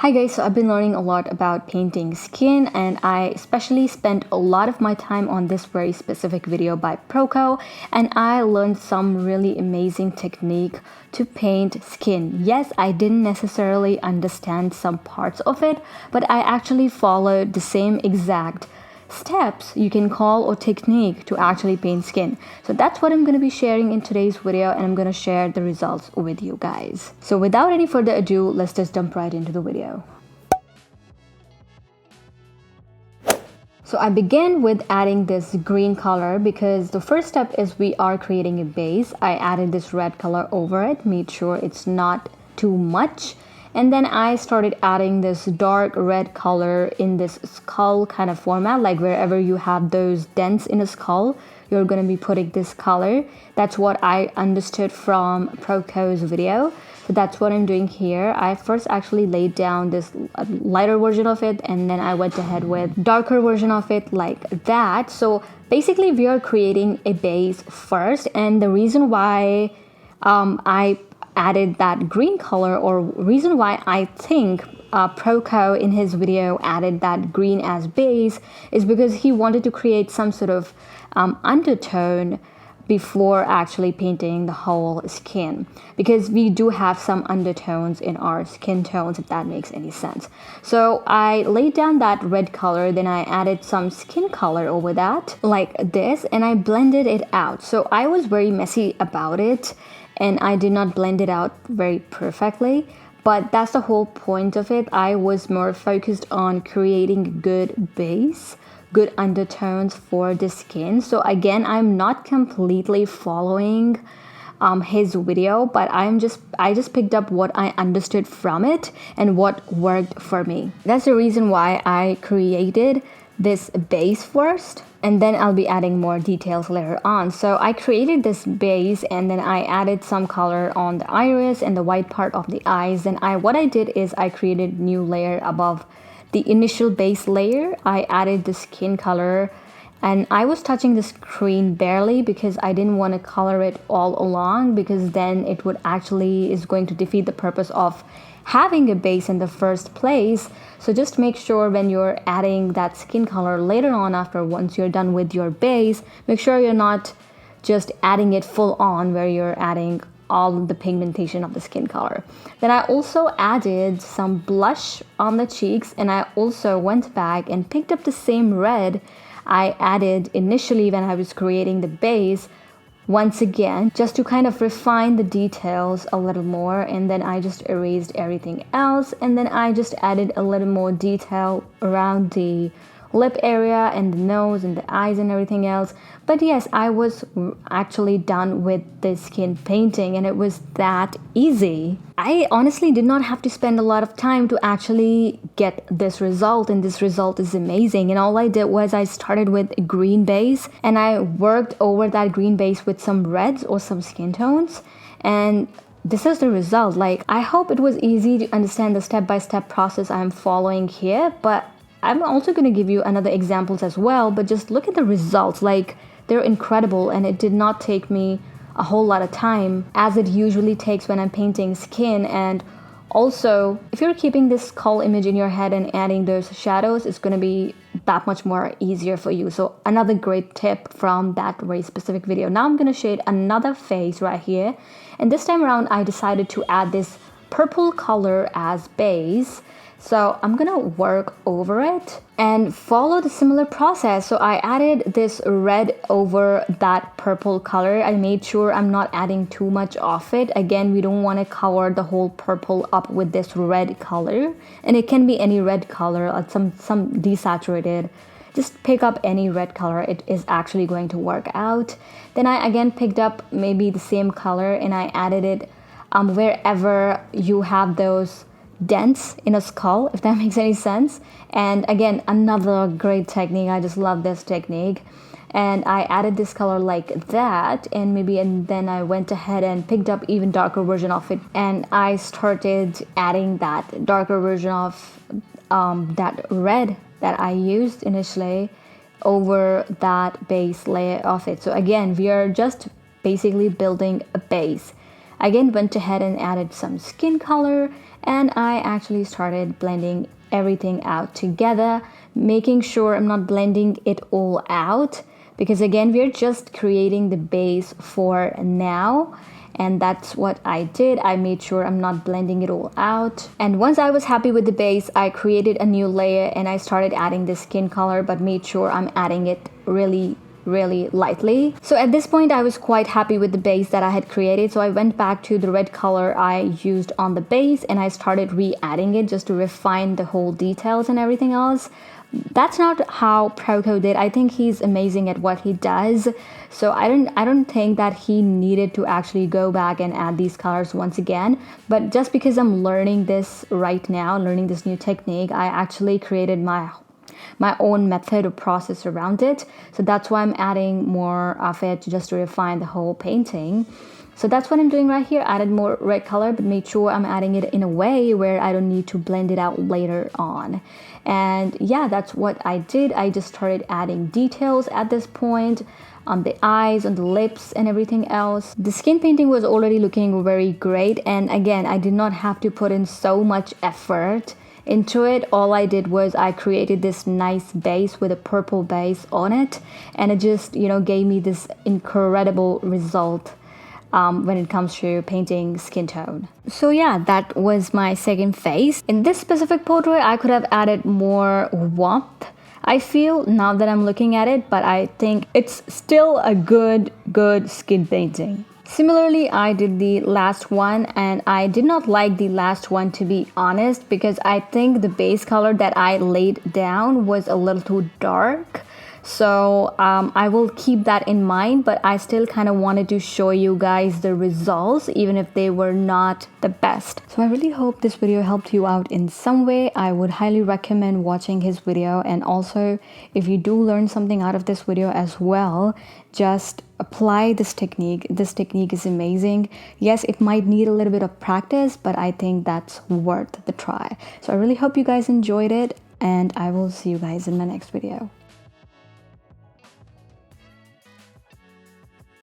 Hi guys, so I've been learning a lot about painting skin and I especially spent a lot of my time on this very specific video by Procreate and I learned some really amazing technique to paint skin. Yes, I didn't necessarily understand some parts of it, but I actually followed the same exact steps you can call or technique to actually paint skin. So that's what I'm going to be sharing in today's video and I'm going to share the results with you guys. So without any further ado, let's just jump right into the video. So I begin with adding this green color because the first step is we are creating a base. I added this red color over it, made sure it's not too much. And then I started adding this dark red color in this skull kind of format, like wherever you have those dents in a skull, you're going to be putting this color. That's what I understood from Procreate's video. So that's what I'm doing here. I first actually laid down this lighter version of it and then I went ahead with darker version of it like that. So basically we are creating a base first, and the reason why I added that green color, or reason why I think Procreate in his video added that green as base, is because he wanted to create some sort of undertone before actually painting the whole skin, because we do have some undertones in our skin tones, if that makes any sense. So I laid down that red color, then I added some skin color over that like this, and I blended it out. So I was very messy about it and I did not blend it out very perfectly, but that's the whole point of it. I was more focused on creating good base, good undertones for the skin. So again, I'm not completely following his video, but I just picked up what I understood from it and what worked for me. That's the reason why I created this base first, and then I'll be adding more details later on. So I created this base and then I added some color on the iris and the white part of the eyes. And what I did is I created new layer above the initial base layer. I added the skin color and I was touching the screen barely because I didn't want to color it all along, because then it would actually is going to defeat the purpose of having a base in the first place. So just make sure when you're adding that skin color later on, after once you're done with your base, make sure you're not just adding it full on where you're adding all the pigmentation of the skin color. Then I also added some blush on the cheeks, and I also went back and picked up the same red I added initially when I was creating the base once again, just to kind of refine the details a little more. And then I just erased everything else, and then I just added a little more detail around the lip area and the nose and the eyes and everything else. But yes, I was actually done with the skin painting and it was that easy. I honestly did not have to spend a lot of time to actually get this result, and this result is amazing. And all I did was I started with a green base and I worked over that green base with some reds or some skin tones, and this is the result. Like, I hope it was easy to understand the step-by-step process I'm following here, but I'm also going to give you another examples as well. But just look at the results, like they're incredible, and it did not take me a whole lot of time as it usually takes when I'm painting skin. And also, if you're keeping this skull image in your head and adding those shadows, it's going to be that much more easier for you. So another great tip from that very specific video. Now I'm going to shade another face right here, and this time around I decided to add this purple color as base. So I'm gonna work over it and follow the similar process. So I added this red over that purple color. I made sure I'm not adding too much of it. Again, we don't want to cover the whole purple up with this red color, and it can be any red color or some desaturated. Just pick up any red color, it is actually going to work out. Then I again picked up maybe the same color and I added it wherever you have those dents in a skull, if that makes any sense. And again, another great technique. I just love this technique. And I added this color like that, and then I went ahead and picked up even darker version of it, and I started adding that darker version of that red that I used initially over that base layer of it. So again, we are just basically building a base. Again, went ahead and added some skin color, and I actually started blending everything out together, making sure I'm not blending it all out, because again, we're just creating the base for now. And that's what I did. I made sure I'm not blending it all out. And once I was happy with the base, I created a new layer and I started adding the skin color, but made sure I'm adding it really lightly. So at this point, I was quite happy with the base that I had created. So I went back to the red color I used on the base and I started re-adding it just to refine the whole details and everything else. That's not how Proco did. I think he's amazing at what he does. So I don't think that he needed to actually go back and add these colors once again. But just because I'm learning this right now, learning this new technique, I actually created my own method or process around it. So that's why I'm adding more of it just to refine the whole painting. So that's what I'm doing right here. Added more red color, but made sure I'm adding it in a way where I don't need to blend it out later on. And yeah, that's what I did. I just started adding details at this point on the eyes, on the lips, and everything else. The skin painting was already looking very great. And again, I did not have to put in so much effort into it. All I did was I created this nice base with a purple base on it, and it just, gave me this incredible result when it comes to painting skin tone. So yeah, that was my second phase. In this specific portrait, I could have added more warmth, I feel, now that I'm looking at it, but I think it's still a good skin painting. Similarly, I did the last one and I did not like the last one, to be honest, because I think the base color that I laid down was a little too dark. So I will keep that in mind, but I still kind of wanted to show you guys the results, even if they were not the best. So I really hope this video helped you out in some way. I would highly recommend watching his video, and also if you do learn something out of this video as well, just apply this technique. This technique is amazing. Yes, it might need a little bit of practice, but I think that's worth the try. So I really hope you guys enjoyed it, and I will see you guys in my next video.